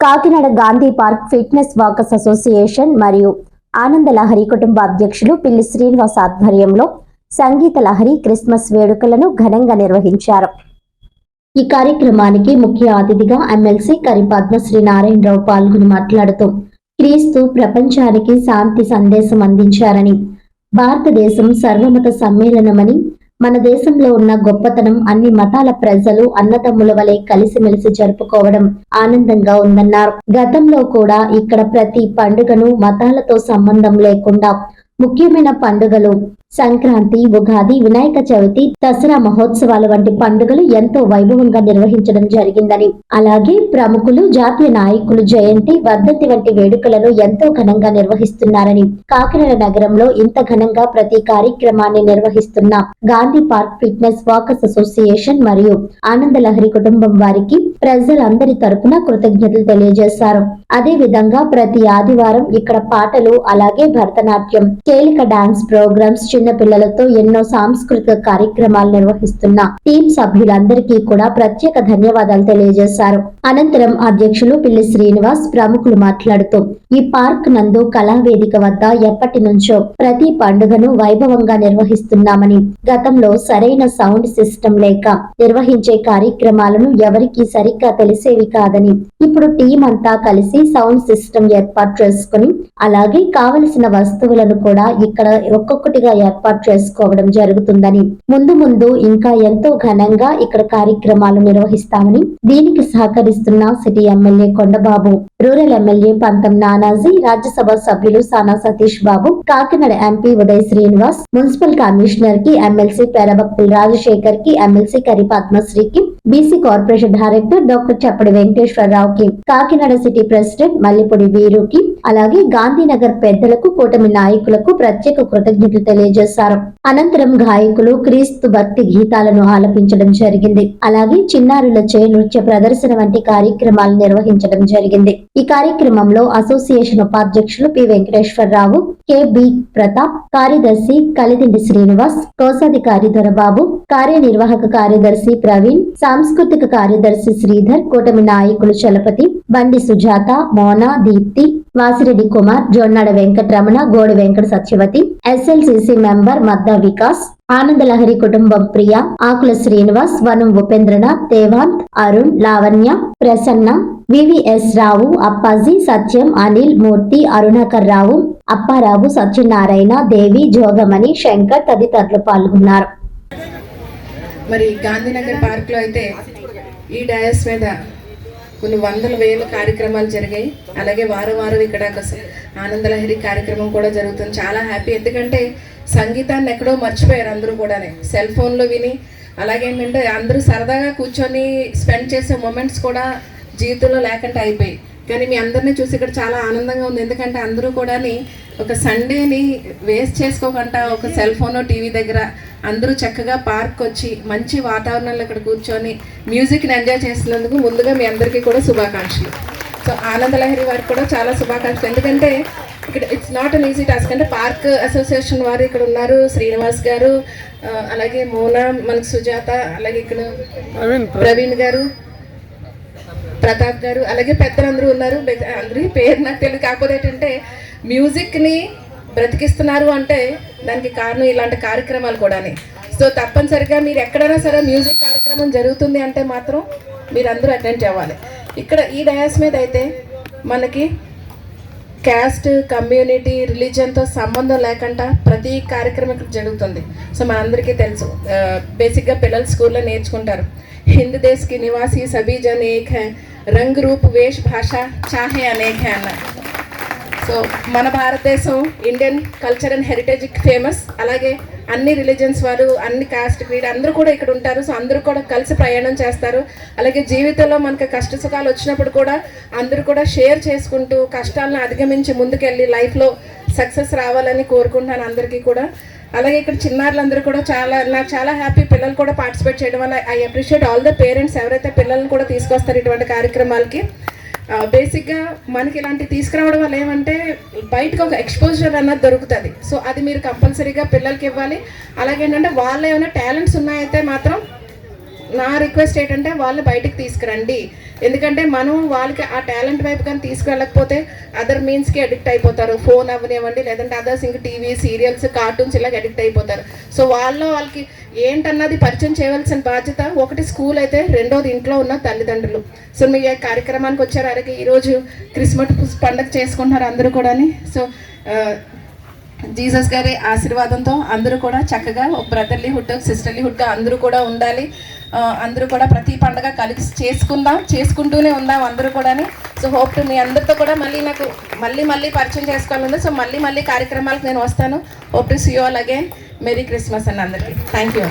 Kakinada Gandhi park fitness walkers association మరియు ఆనంద లహరి కుటుంబ అధ్యక్షులు పిల్లి శ్రీనివాస్ ఆధ్వర్యంలో సంగీత లహరి క్రిస్మస్ వేడుకలను ఘనంగా నిర్వహించారు. ఈ కార్యక్రమానికి ముఖ్య అతిథిగా ఎమ్మెల్సీ కరి పద్మశ్రీ నారాయణరావు పాల్గొని మాట్లాడుతూ క్రీస్తు ప్రపంచానికి శాంతి సందేశం అందించారని, భారతదేశం సర్వమత సమ్మేళనమని, మన దేశంలో ఉన్న గొప్పతనం అన్ని మతాల ప్రజలు అన్నదమ్ముల వలె కలిసిమెలిసి జరుపుకోవడం ఆనందంగా ఉందన్నారు. గతంలో కూడా ఇక్కడ ప్రతి పండుగను మతాలతో సంబంధం లేకుండా ముఖ్యమైన పండుగలు సంక్రాంతి, ఉగాది, వినాయక చవితి, దసరా మహోత్సవాల వంటి పండుగలు ఎంతో వైభవంగా నిర్వహించడం జరిగిందని, అలాగే ప్రముఖులు, జాతీయ నాయకులు జయంతి, వర్ధంతి వంటి వేడుకలను ఎంతో ఘనంగా నిర్వహిస్తున్నారని, కాకినాడ నగరంలో ఇంత ఘనంగా ప్రతి కార్యక్రమాన్ని నిర్వహిస్తున్న Gandhi park fitness walkers association మరియు ఆనంద లహరి కుటుంబం వారికి ప్రజలందరి తరపున కృతజ్ఞతలు తెలియజేశారు. అదే విధంగా ప్రతి ఆదివారం ఇక్కడ పాటలు, అలాగే భరతనాట్యం, తేలిక డాన్స్ ప్రోగ్రామ్స్, చిన్న పిల్లలతో ఎన్నో సాంస్కృతిక కార్యక్రమాలు నిర్వహిస్తున్న టీం సభ్యులందరికీ కూడా ప్రత్యేక ధన్యవాదాలు తెలియజేశారు. అనంతరం అధ్యక్షులు పిల్లి శ్రీనివాస్ ప్రముఖులు మాట్లాడుతూ ఈ పార్క్ నందు కళావేదిక వద్ద ఎప్పటి నుంచో ప్రతి పండుగను వైభవంగా నిర్వహిస్తున్నామని, గతంలో సరైన సౌండ్ సిస్టమ్ లేక నిర్వహించే కార్యక్రమాలను ఎవరికీ సరిగ్గా తెలిసేవి కాదని, ఇప్పుడు టీం అంతా కలిసి సౌండ్ సిస్టమ్ ఏర్పాటు చేసుకుని, అలాగే కావలసిన వస్తువులను కూడా ఇక్కడ ఒక్కొక్కటిగా ఏర్పాటు చేసుకోవడం జరుగుతుందని, ముందు ముందు ఇంకా ఎంతో ఘనంగా ఇక్కడ కార్యక్రమాలు నిర్వహిస్తామని, దీనికి సహకరిస్తున్న city MLA Kondababu, rural MLA Pantham Nanaji, Rajya Sabha సభ్యులు Sana Satish Babu, Kakinada MP Uday Srinivas, municipal commissioner కి, ఎమ్మెల్సీ పేరబక్కుల రాజశేఖర్ కి, ఎమ్మెల్సీ కరి పద్మశ్రీకి, BC corporation director doctor Chappadi వెంకటేశ్వరరావుకి, కాకినాడ సిటీ ప్రెసిడెంట్ మల్లిపూడి వీరుకి, అలాగే గాంధీనగర్ పెద్దలకు, కూటమి నాయకులకు ప్రత్యేక కృతజ్ఞతలు తెలియజేశారు. అనంతరం గాయకులు క్రీస్తు భక్తి గీతాలను ఆలపించడం జరిగింది. అలాగే చిన్నారులచే నృత్య ప్రదర్శన వంటి కార్యక్రమాలు నిర్వహించడం జరిగింది. ఈ కార్యక్రమంలో అసోసియేషన్ ఉపాధ్యక్షులు పి వెంకటేశ్వరరావు, కె.బి. ప్రతాప్, కార్యదర్శి కలిదిండి శ్రీనివాస్, కోశాధికారి దొరబాబు, కార్యనిర్వాహక కార్యదర్శి ప్రవీణ్, సాంస్కృతిక కార్యదర్శి శ్రీధర్, కూటమి నాయకులు చలపతి, బండి సుజాత, మోనా, దీప్తి, వాసిరెడ్డి కుమార్, జొన్నాడ వెంకటరమణ, గోడి వెంకట సత్యవతి, ఎస్ఎల్సిసి మెంబర్ మద్దా వికాస్, ఆనంద లహరి కుటుంబం ప్రియ, ఆకుల శ్రీనివాస్, వనం ఉపేంద్రనాథ్, దేవాంత్, అరుణ్, లావణ్య, ప్రసన్న, వివిఎస్ రావు, అప్పాజీ, సత్యం, అనిల్, మూర్తి, అరుణాకర్ రావు, అప్పారావు, సత్యనారాయణ, దేవి, జోగమణి, శంకర్ తదితరులు పాల్గొన్నారు. మరి గాంధీనగర్ పార్క్ లో అయితే ఈ డయాస్ మీద కొన్ని వందల వేల కార్యక్రమాలు జరిగాయి. అలాగే వారం ఇక్కడ ఆనంద లహరి కార్యక్రమం కూడా జరుగుతుంది. చాలా హ్యాపీ, ఎందుకంటే సంగీతాన్ని ఎక్కడో మర్చిపోయారు అందరూ కూడా, సెల్ ఫోన్లో విని. అలాగే ఏంటంటే అందరూ సరదాగా కూర్చొని స్పెండ్ చేసే మూమెంట్స్ కూడా జీవితంలో లేకుండా అయిపోయి. కానీ మీ అందరినీ చూసి ఇక్కడ చాలా ఆనందంగా ఉంది, ఎందుకంటే అందరూ కూడా ఒక సండేని వేస్ట్ చేసుకోకుండా ఒక సెల్ ఫోన్, టీవీ దగ్గర అందరూ చక్కగా పార్క్ వచ్చి మంచి వాతావరణంలో ఇక్కడ కూర్చొని మ్యూజిక్ని ఎంజాయ్ చేస్తున్నందుకు ముందుగా మీ అందరికీ కూడా శుభాకాంక్షలు. సో ఆనంద లహరి వారికి కూడా చాలా శుభాకాంక్షలు, ఎందుకంటే ఇక్కడ it's not an easy task. అంటే పార్క్ అసోసియేషన్ వారు ఇక్కడ ఉన్నారు, శ్రీనివాస్ గారు, అలాగే మోనా, మనకు సుజాత, అలాగే ఇక్కడ ప్రవీణ్ గారు, ప్రతాప్ గారు, అలాగే పెద్దలందరూ ఉన్నారు. అందరి పేరు నాకు తెలియదు, కాకపోతే ఏంటంటే మ్యూజిక్ని బ్రతికిస్తున్నారు అంటే దానికి కారణం ఇలాంటి కార్యక్రమాలు కూడా. సో తప్పనిసరిగా మీరు ఎక్కడైనా సరే మ్యూజిక్ కార్యక్రమం జరుగుతుంది అంటే మాత్రం మీరు అందరూ అటెండ్ అవ్వాలి. ఇక్కడ ఈ డయాస్ మీద అయితే మనకి క్యాస్ట్, కమ్యూనిటీ, రిలీజియన్తో సంబంధం లేకుండా ప్రతి కార్యక్రమం ఇక్కడ జరుగుతుంది. సో మనందరికీ తెలుసు, బేసిక్గా పిల్లలు స్కూల్లో నేర్చుకుంటారు, హింద్ దేశ్ కి నివాసి సభీ జన్ ఏక్ హై, రంగ్ రూప్ వేష్ భాష చాహే అనేక్ హై అన్నారు. సో మన భారతదేశం ఇండియన్ కల్చర్ అండ్ హెరిటేజ్కి ఫేమస్. అలాగే అన్ని రిలీజియన్స్ వారు, అన్ని కాస్ట్, క్రీడ్ అందరూ కూడా ఇక్కడ ఉంటారు. సో అందరూ కూడా కలిసి ప్రయాణం చేస్తారు. అలాగే జీవితంలో మనకు కష్ట సుఖాలు వచ్చినప్పుడు కూడా అందరూ కూడా షేర్ చేసుకుంటూ కష్టాలను అధిగమించి ముందుకెళ్ళి లైఫ్లో సక్సెస్ రావాలని కోరుకుంటున్నాను అందరికీ కూడా. అలాగే ఇక్కడ చిన్నారులందరూ కూడా నాకు చాలా హ్యాపీ, పిల్లలు కూడా పార్టిసిపేట్ చేయడం వల్ల. I appreciate all the parents ఎవరైతే పిల్లల్ని కూడా తీసుకొస్తారు ఇటువంటి కార్యక్రమాలకి. బేసిక్గా మనకి ఇలాంటివి తీసుకురావడం వల్ల ఏమంటే బయటకు ఒక ఎక్స్పోజర్ అన్నది దొరుకుతుంది. సో అది మీరు కంపల్సరీగా పిల్లలకి ఇవ్వాలి. అలాగే ఏంటంటే వాళ్ళు ఏమైనా టాలెంట్స్ ఉన్నాయైతే మాత్రం నా రిక్వెస్ట్ ఏంటంటే వాళ్ళు బయటికి తీసుకురండి. ఎందుకంటే మనం వాళ్ళకి ఆ టాలెంట్ వైపు కానీ తీసుకువెళ్ళకపోతే అదర్ మీన్స్కి అడిక్ట్ అయిపోతారు. ఫోన్ అవ్వనివ్వండి, లేదంటే అదర్స్ ఇంకా టీవీ సీరియల్స్ కార్టూన్స్ ఇలాగ అడిక్ట్ అయిపోతారు. సో వాళ్ళకి ఏంటన్నది పరిచయం చేయవలసిన బాధ్యత ఒకటి స్కూల్ అయితే, రెండోది ఇంట్లో ఉన్న తల్లిదండ్రులు. సో మీ కార్యక్రమానికి వచ్చారు. అలాగే ఈరోజు క్రిస్మస్ పండుగ చేసుకుంటున్నారు అందరూ కూడా. సో జీసస్ గారి ఆశీర్వాదంతో అందరూ కూడా చక్కగా ఒక బ్రదర్లీహుడ్ సిస్టర్లీహుడ్గా అందరూ కూడా ఉండాలి. అందరూ కూడా ప్రతి పండుగ కలిసి చేసుకుంటూనే ఉందాం అందరూ కూడా. సో హోప్ టు మీ అందరితో కూడా నాకు మళ్ళీ పరిచయం చేసుకోవాలండి. సో మళ్ళీ కార్యక్రమాలకు నేను వస్తాను. Hope to see you all again. Merry Christmas అండి అందరికీ. Thank you.